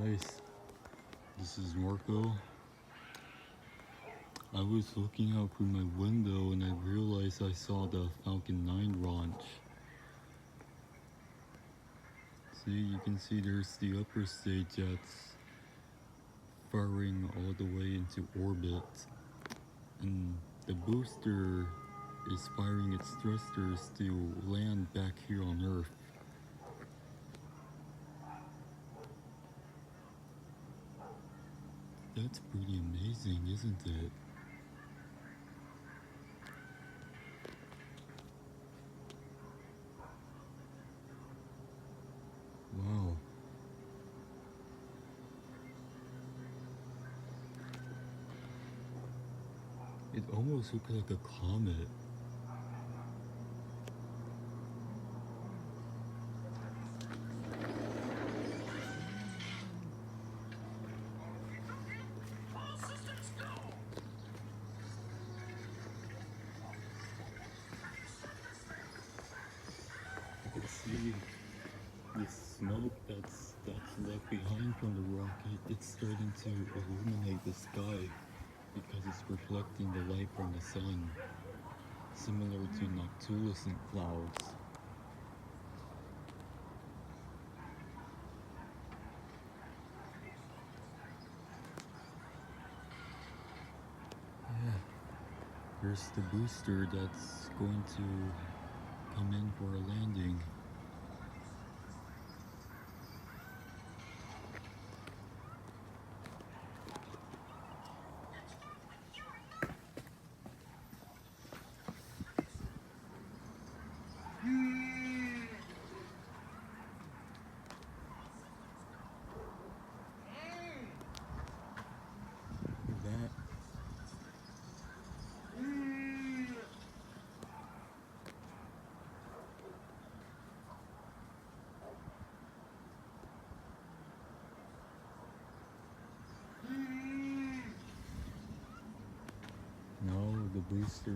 Guys, this is Marco. I was looking out through my window and I realized I saw the Falcon 9 launch. See, you can see there's the upper stage that's firing all the way into orbit. And the booster is firing its thrusters to land back here on Earth. That's pretty amazing, isn't it? Wow. It almost looked like a comet. See the smoke that's left behind from the rocket. It's starting to illuminate the sky because it's reflecting the light from the sun, similar to noctilucent clouds. Yeah, there's the booster that's going to come in for a landing. That now the booster,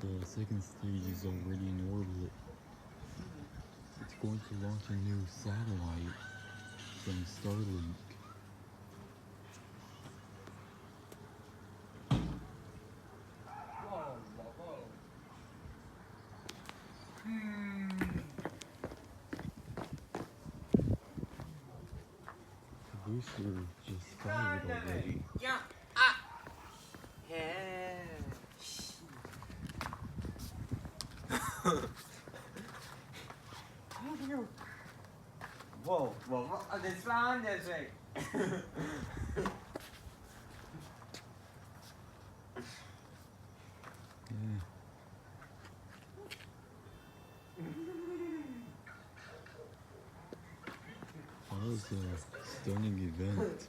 the second stage is already in orbit. It's going to launch a new satellite from Starlink. The booster just fired already. Whoa, this one, this way. Yeah. That was a stunning event.